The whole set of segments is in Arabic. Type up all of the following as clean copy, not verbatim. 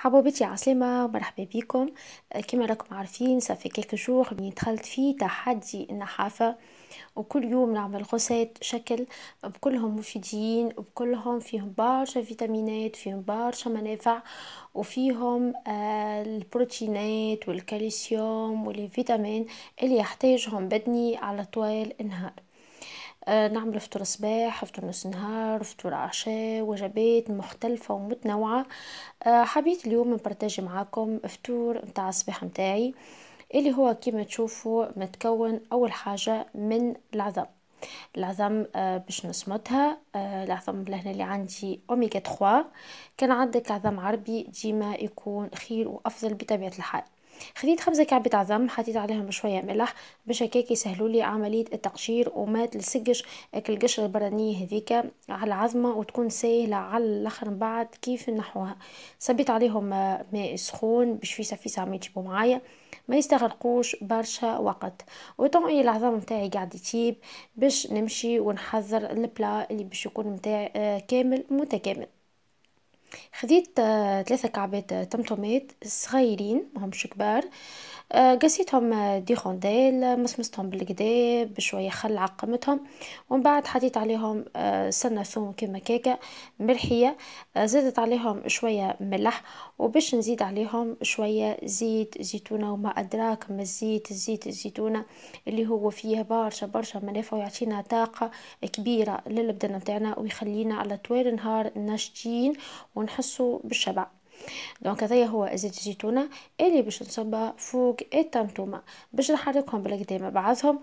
حبوبتي عسلامة مرحبا بكم. كما راكم عارفين صافي كيلكو جور بني دخلت في تحدي النحافة، وكل يوم نعمل غسات شكل بكلهم مفيدين وبكلهم فيهم برشا فيتامينات، فيهم برشا منافع، وفيهم البروتينات والكالسيوم والفيتامين اللي يحتاجهم بدني على طوال النهار. نعمل فطور صباح، فطور نص نهار، فطور عشاء، وجبات مختلفة ومتنوعة. حبيت اليوم نبارطاجي معاكم فطور متاع الصباح متاعي، اللي هو كيما تشوفوا متكون اول حاجة من العظم. العظم باش نسمطها، العظم لهنا اللي عندي اوميغا 3. كان عندك عظم عربي ديما يكون خير وافضل بطبيعة الحال. خذيت 5 كعبة عظم، حطيت عليهم شوية ملح باش هكاك يسهلوا لي عملية التقشير وما تلصقش القشرة البرانية هذيك على العظمة، وتكون ساهلة على الاخر من بعد كيف نحوها. صبيت عليهم ماء سخون باش فيسا فيسا عم يجيبوا معايا، ما يستغرقوش برشا وقت. وطون العظام متاعي قاعد يطيب باش نمشي ونحضر البلا اللي باش يكون متاعي كامل متكامل. خذيت 3 كعبات طمطمات صغيرين ماهمش كبار. قسيتهم دي خونديل، مسمستهم بالكدا بشوية خل عقمتهم، ومن بعد حطيت عليهم سنة ثوم كيما كيكة ملحية. زدت عليهم شوية ملح، وباش نزيد عليهم شوية زيت زيتونة، وما أدراك ما زيت الزيتونة اللي هو فيه برشا برشا منافع، ويعطينا طاقة كبيرة للبدن متاعنا، ويخلينا على طوال النهار ناشطين ونحسوا بالشبع. دونك هذايا هو زيت الزيتونة اللي باش نصبها فوق الطماطم باش نحركهم بالكدا مع بعضهم.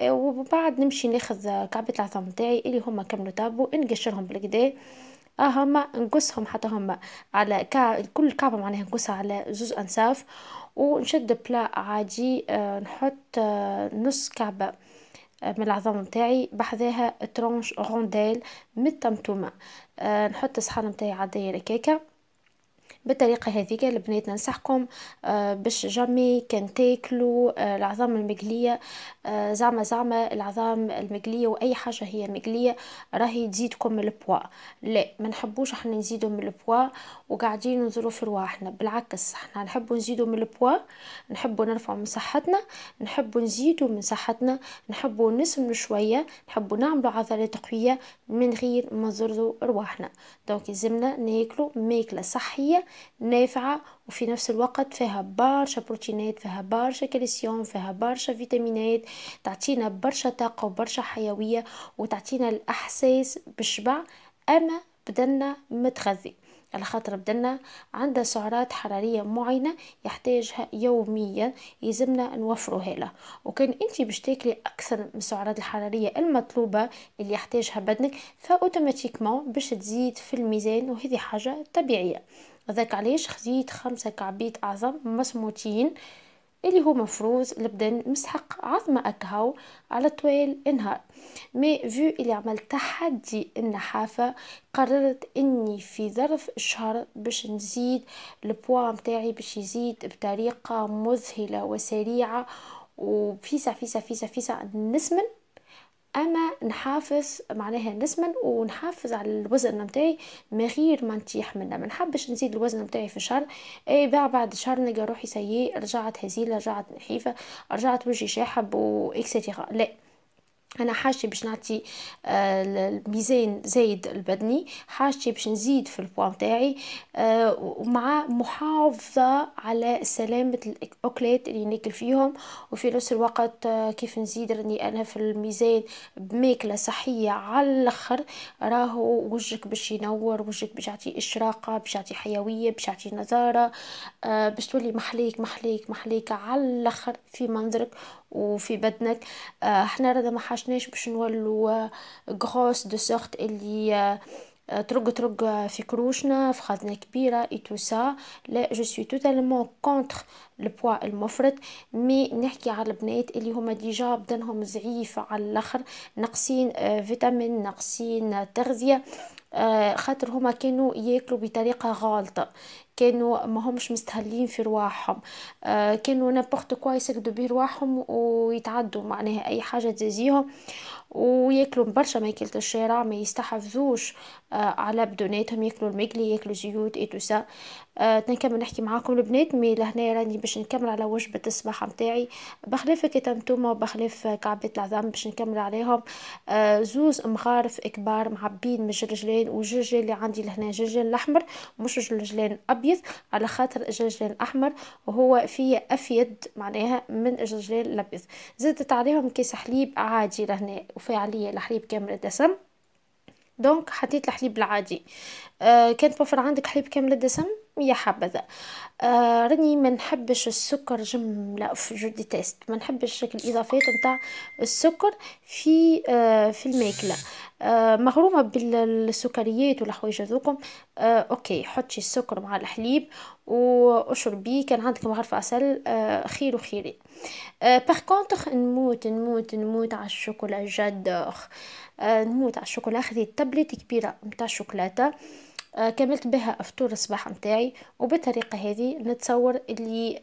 وبعد نمشي ناخذ كعبة العظم نتاعي اللي هما كملوا طابو، نقشرهم بالكدا. هما نقصهم حتى هما على كل كعبة معناها نقصها على 2 أنصاف، ونشد بلا عادي. نحط نص كعبة من العظام متاعي، بحذاها ترونش غونديل من الطمطومة. نحط الصحن متاعي عالدايرة كيكة بالطريقة هذيك. البنات ننصحكم باش جامي كان تاكلوا العظام المقلية، زعما العظام المقلية واي حاجة هي مقلية راهي تزيدكم من البوا. لا، ما نحبوش احنا نزيدوا من البوا وقاعدين نضروا في رواحنا، بالعكس احنا نحبوا نزيدوا من البوا، نحبوا نرفعوا من صحتنا، نحبوا نزيدوا من صحتنا، نحبوا نسمنوا شوية، نحبوا نعملوا عضلات قوية من غير ما نضروا رواحنا. دونك يلزمنا ناكلوا ماكلة صحية نافعة، وفي نفس الوقت فيها برشا بروتينات، فيها برشا كالسيوم، فيها برشا فيتامينات، تعطينا برشا طاقة وبرشا حيوية، وتعطينا الإحساس بالشبع. أما بدنا متغذي، على خاطر بدنا عندها سعرات حرارية معينة يحتاجها يوميا، يلزمنا نوفروها له. وكان انت باش تاكلي اكثر من السعرات الحرارية المطلوبة اللي يحتاجها بدنك، فاوتوماتيكمون باش تزيد في الميزان، وهذه حاجة طبيعية. ذاك علاش خذيت 5 كعبات أعظم مسموطين، اللي هو مفروض البدن مستحق عظمة أكهو على طوال النهار. مي فيو اللي عملت تحدي النحافة، قررت اني في ظرف شهر باش نزيد البوا متاعي، باش يزيد بطريقة مذهلة وسريعة، وفيسع فيسع فيسع فيسع نسمن. اما نحافظ معناها نسمن ونحافظ على الوزن متاعي من غير ما نطيح منه. ما نحبش نزيد الوزن متاعي في شهر، اي بعد شهر نلقى روحي سيء، رجعت هزيله، رجعت نحيفه، رجعت وجهي شاحب واكسترا. لا، انا حاجتي باش نعطي الميزان زايد البدني، حاجتي باش نزيد في البوا متاعي، ومع محافظة على سلامة الاكلات اللي ناكل فيهم. وفي نفس الوقت كيف نزيد راني انا في الميزان بماكلة صحية على الاخر. راهو وجهك باش ينور، وجهك باش يعطي اشراقة، باش يعطي حيوية، باش يعطي نضارة، باش تولي محليك محليك محليك على الاخر في منظرك وفي بدنك. احنا رانا ما حاجناش باش نولوا غروس دو سورت اللي ترق في كروشنا في خدنا كبيره اي تو سا. لا، جو سوي توتالمون كونتر لو بوا المفرط. مي نحكي على البنات اللي هما ديجا بدنهم ضعيف على الاخر، ناقصين فيتامين، ناقصين تغذيه، خاطر هما كانوا ياكلوا بطريقه غلطه. كانوا ما همش مستهلين في رواحهم، كانوا نابورت كوا يسكدوا به رواحهم ويتعدوا معناها اي حاجه تزيهم، وياكلوا برشا ماكلة الشارع، ما يستحفظوش على بدوناتهم، ياكلوا المقلي، ياكلوا زيوت اي تو سا. نكمل نحكي معاكم البنات، مي لهنا راني باش نكمل على وجبة الصباح متاعي بخلاف كتمتومة وبخلاف كعبة العظام باش نكمل عليهم. زوز مغارف كبار معبين من الجرجلين، والجرجل اللي عندي لهنا جرجل الاحمر مش جرجلين ابيض، على خاطر الجرجلين الاحمر وهو فيه افيد معناها من الجرجلين الابيض. زدت عليهم كيس حليب عادي لهنا وفي عليه الحليب كامل الدسم، دونك حطيت الحليب العادي. كانت توفر عندك حليب كامل الدسم يا حبذا. راني ما نحبش السكر جملة في جو ديتيست، ما نحبش الاضافات نتاع السكر في في الماكله. مغرومه بالسكريات والحوايج هذوكم. اوكي حطي السكر مع الحليب واشربيه، كان عندك مغرفه عسل خير وخيري. باغ كونطخ نموت نموت نموت على الشوكولا جادوغ. نموت على الشوكولا، خذيت تابلت كبيره نتاع الشوكولاته، كملت بها افطور الصباح متاعي، وبالطريقه هذه نتصور اللي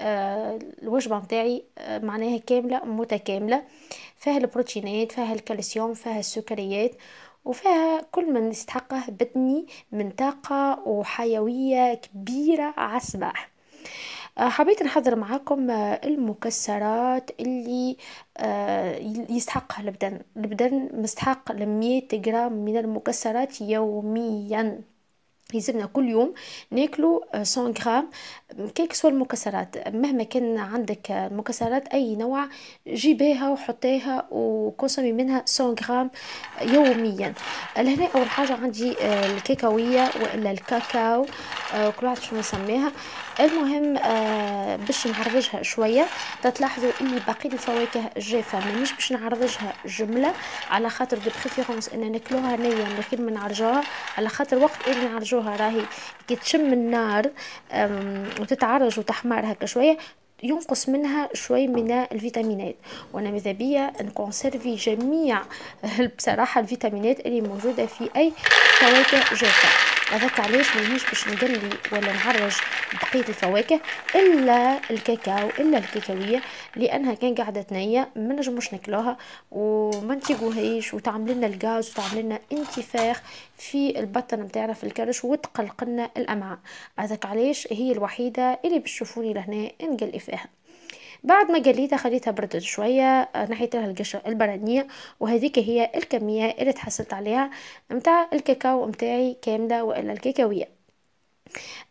الوجبه متاعي معناها كامله متكامله، فيها البروتينات، فيها الكالسيوم، فيها السكريات، وفيها كل ما يستحقه بدني من طاقه وحيويه كبيره على الصباح. حبيت نحضر معاكم المكسرات اللي يستحقها البدن. البدن مستحق 100 جرام من المكسرات يوميا. يلزمنا كل يوم ناكلو 100 غرام كيك سوا المكسرات، مهما كان عندك مكسرات اي نوع جيبيها وحطيها وكونسومي منها 100 غرام يوميا. لهنا اول حاجه عندي الكيكاويه والا الكاكاو، كل واحد شنو يسميها. المهم باش نعرضجها شويه، تلاحظوا اني باقي الفواكه الجافه مانيش باش نعرضجها جمله، على خاطر دو بريفيرونس ان ناكلوها نيه من غير ما نعرجوها، على خاطر وقت اللي نعرجوها راهي كي تشم النار وتتعرج وتحمر هكا شويه، ينقص منها شوي من الفيتامينات، وانا ماذا بيا نكونسيرفي جميع بصراحه الفيتامينات اللي موجوده في اي فواكه جافه. هذاك علاش مانيش باش نقلي ولا نعرج بقيه الفواكه الا الكاكاو الا الكيكاويه، لانها كان قاعده نيه ما نجموش ناكلوها وما نتيقوهاش وتعمل لنا الغاز وتعمل لنا انتفاخ في البطن نتاعنا في الكرش وتقلق لنا الامعاء. هذاك علاش هي الوحيده اللي باش تشوفوني لهنا نقلي فيها. بعد ما قليتها خليتها بردت شويه، نحيت لها القشره البرانيه، وهذيك هي الكميه اللي تحصلت عليها متاع الكاكاو متاعي كامله والا الكيكاويه.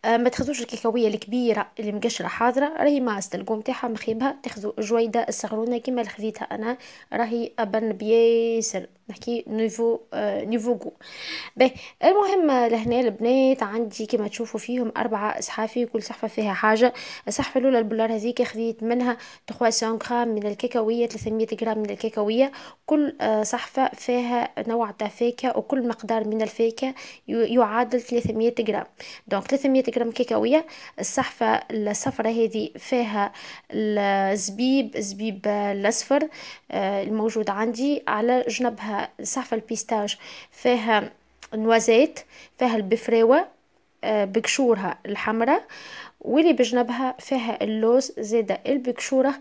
ما تاخذوش الكيكاويه الكبيره اللي مقشره حاضره، راهي ماست القوم تاعها مخيبها، تاخذوا جويده الصغرونه كيما اللي خذيتها انا، راهي ابن بياسر، نحكي نيفو نيفو جو. باهي المهم لهنا البنات عندي كما تشوفوا فيهم 4 صحافي، كل صحفه فيها حاجه. الصحفه الاولى البولار هذيك خذيت منها 300 غرام من الكاكاويه، 300 غرام من الكاكاويه، كل صحفه فيها نوع تاع فاكهه، وكل مقدار من الفاكهه يعادل 300 غرام. دونك 300 غرام كاكاويه. الصحفه الصفراء هذه فيها الزبيب الاصفر الموجود عندي، على جنبها الصحفه البيستاش فيها نوازيت، فيها البفراوه بقشورها الحمراء، واللي بجنبها فيها اللوز زيادة البقشورة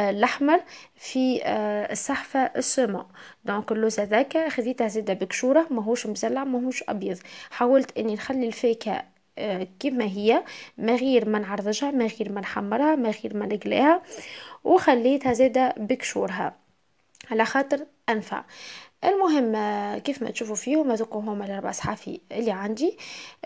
الأحمر في الصحفة السما. دونك اللوز هذاك خذيته زيادة بقشورة، ماهوش مزلع ماهوش أبيض، حاولت إني نخلي الفاكهة كما هي، ما غير ما نعرضجها، ما غير ما نحمرها، ما غير ما نقليها، وخليتها زيادة بقشورها على خاطر أنفع. المهم كيف ما تشوفوا فيهم هذوك هما الاربع صحافي اللي عندي.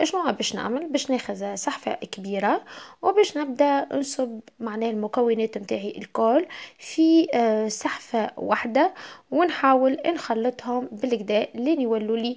شنو باش نعمل؟ باش ناخذ صحفه كبيره وباش نبدا نصب معناه المكونات نتاعي الكل في صحفه واحده، ونحاول نخلطهم بالكدا لين يولوا لي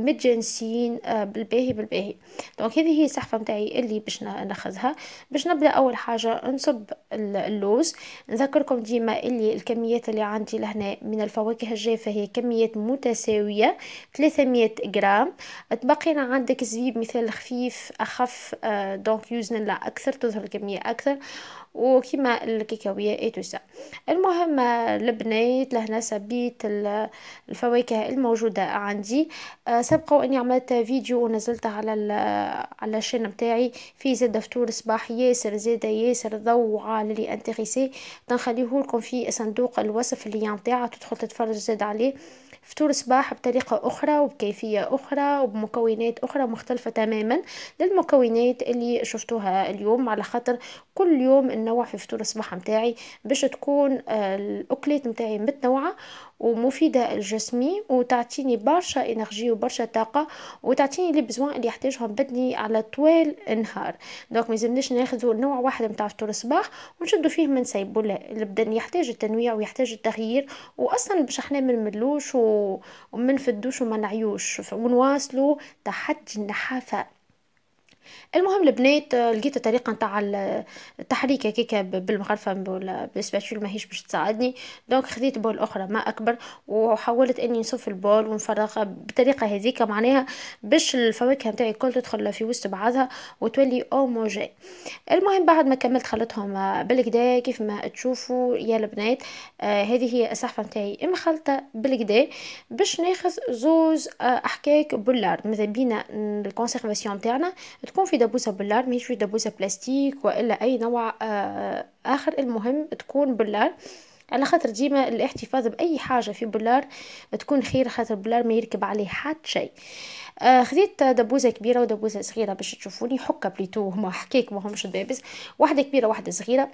متجانسين بالباهي بالباهي. دونك هذه هي الصحفه نتاعي اللي باش ناخذها. باش نبدا اول حاجه نصب اللوز. نذكركم ديما اللي الكميات اللي عندي لهنا من الفواكه الجافه هي كميات متساويه 300 غرام. تبقينا عندك زبيب مثال خفيف اخف، دونك يوزن لا اكثر، تظهر الكميه اكثر، وكما الكيكاويه اي تو سا. المهم البنات لهنا حسب الفواكه الموجودة عندي. سبقوا اني عملت فيديو ونزلته على الشانل متاعي، في زادة فطور صباح ياسر زادة ياسر ضوعة للي انتريسي، تنخليه لكم في صندوق الوصف اللي متاعه، تدخل تتفرج زاد عليه. فطور صباح بطريقة أخرى وبكيفية أخرى وبمكونات أخرى مختلفة تماما للمكونات اللي شفتوها اليوم، على خاطر كل يوم ننوع في فطور الصباح متاعي باش تكون الأكلات متاعي متنوعة ومفيدة لجسمي، وتعطيني برشا انرجي وبرشا طاقة، وتعطيني لي بزوان اللي يحتاجهم بدني على طوال النهار. دونك ميلزمناش ناخذ نوع واحد متاع فطور الصباح ونشدو فيه من سيبو، لا البدن يحتاج التنويع ويحتاج التغيير، واصلا باش احنا ما نملوش وما نفدوش وما نعيوش ونواصلوا تحدي النحافة. المهم البنات لقيت طريقه نتاع التحريك هكاكا بالمغرفه بالسباتشول ماهيش باش تساعدني، دونك خذيت بول اخرى ما اكبر وحاولت اني نصف البول ونفرغها بطريقه هذيك، معناها باش الفواكه نتاعي الكل تدخل في وسط بعضها وتولي اوموجين. المهم بعد ما كملت خلطهم بالكدا كيف ما تشوفوا يا البنات. هذه هي الصحفه نتاعي مخلطه بالكدا باش ناخذ زوز احكاك بولار. ماذا بينا الكونسيرفاسيون نتاعنا تكون في دبوسه بولار، ماهيش في دبوسه بلاستيك والا اي نوع اخر، المهم تكون بولار، على خاطر ديما الاحتفاظ باي حاجه في بولار تكون خير، خاطر بولار ما يركب عليه حتى شيء. خذيت دبوزه كبيره ودبوزه صغيره باش تشوفوني، حكه بليتو هما حكيك ما همش دبابز، واحده كبيره واحده صغيره.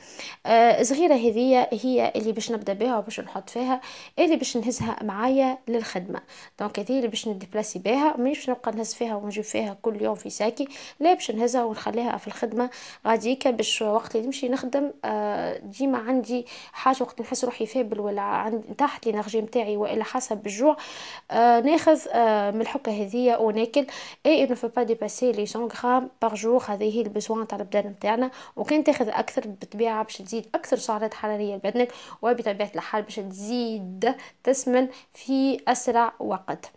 صغيره هذه هي اللي باش نبدا بها وباش نحط فيها اللي باش نهزها معايا للخدمه، دونك هذه اللي باش نديبلاسي بها، مانيش باش نبقى نهز فيها ونجيب فيها كل يوم في ساكي، لا باش نهزها ونخليها في الخدمه غاديكا باش وقت اللي نمشي نخدم ديما عندي حاجه وقت نحس روحي فابل ولا عند تحت لينرجي نتاعي والا حسب الجوع ناخذ من الحكه هذيا وناكل. اي نو فو با ديباسي لي 100 غرام بار جور، هذه هي البزوان تاع البدن نتاعنا، وكان تاخذ اكثر بالطبيعه باش تزيد اكثر سعرات حراريه لبدنك، وبطبيعه الحال باش تزيد تسمن في اسرع وقت.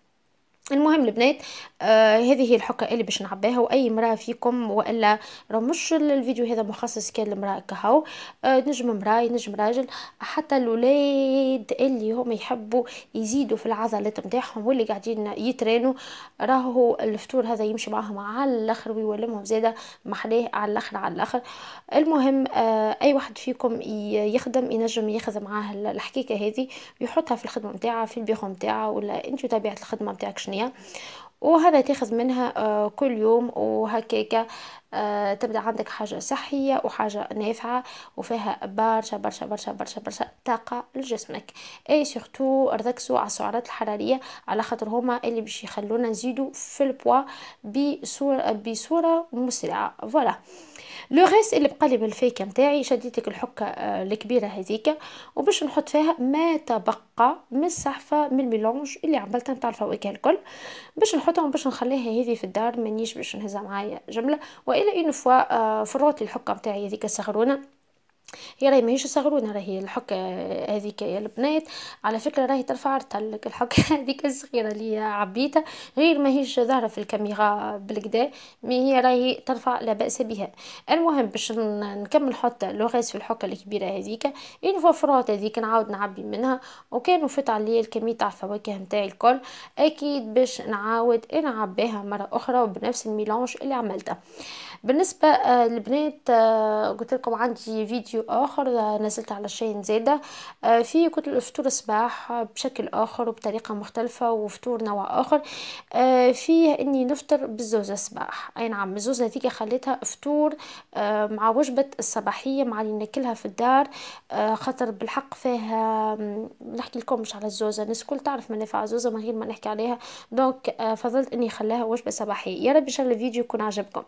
المهم البنات هذه هي الحكه اللي باش نعبيها، واي مراه فيكم والا راه مش الفيديو هذا مخصص كان للمراه كهو، نجم مراه نجم راجل، حتى الولاد اللي هم يحبوا يزيدوا في العضلات نتاعهم واللي قاعدين يترينوا، راهو الفطور هذا يمشي معاهم على الاخر ويولمهم زاده محلاه على الاخر على الاخر. المهم اي واحد فيكم يخدم ينجم ياخذ معاه الحكيكه هذه ويحطها في الخدمه نتاعها في البيرو نتاعها، ولا انت طبيعه الخدمه نتاعك شنو، وهذا تاخذ منها كل يوم وهكاكا تبدا عندك حاجه صحيه وحاجه نافعه وفيها برشا برشا برشا برشا برشا طاقه لجسمك. اي سورتو ركزوا على السعرات الحراريه، على خاطر هما اللي باش يخلونا نزيدوا في البوا بصوره مسرعه. فوالا لو غيس اللي بقى لي بالفيكه نتاعي، شديتك الحكه الكبيره هذيك وباش نحط فيها ما تبقى من الصحفه من الميلونج اللي عملتها نتاع الفواكه الكل، باش نحطهم باش نخليها هذه في الدار، مانيش باش نهزها معايا جمله، والا اون فوا فروت الحكه نتاعي هذيك الصغرونه، هي راهي ماهيش صغرونه، راهي الحكه هذيك يا البنات على فكره راهي ترفع رتلك الحكه هذيك الصغيره اللي عبيتها، غير ماهيش ظاهره في الكاميرا بالكدا، مي هي راهي ترفع لا باس بها. المهم باش نكمل نحط لوغيس في الحكه الكبيره هذيك، اون فوا فروت هذيك نعاود نعبي منها، وكانوا فات عليا الكميه تاع الفواكه نتاعي الكل، اكيد باش نعاود نعبيها مره اخرى وبنفس الميلانج اللي عملته. بالنسبه للبنات قلت لكم عندي فيديو اخر نزلت على الشين زاده فيه كنت فطور الصباح بشكل اخر وبطريقه مختلفه، وفطور نوع اخر فيه اني نفطر بالزوز الصباح. اي نعم الزوز هذيك خليتها فطور مع وجبه الصباحيه مع اللي ناكلها في الدار، خاطر بالحق فيها نحكي لكم مش على الزوزه، الناس الكل تعرف منافع الزوزه من غير ما نحكي عليها، دونك فضلت اني خلاها وجبه صباحيه. يا رب ان شاء الله الفيديو يكون عجبكم.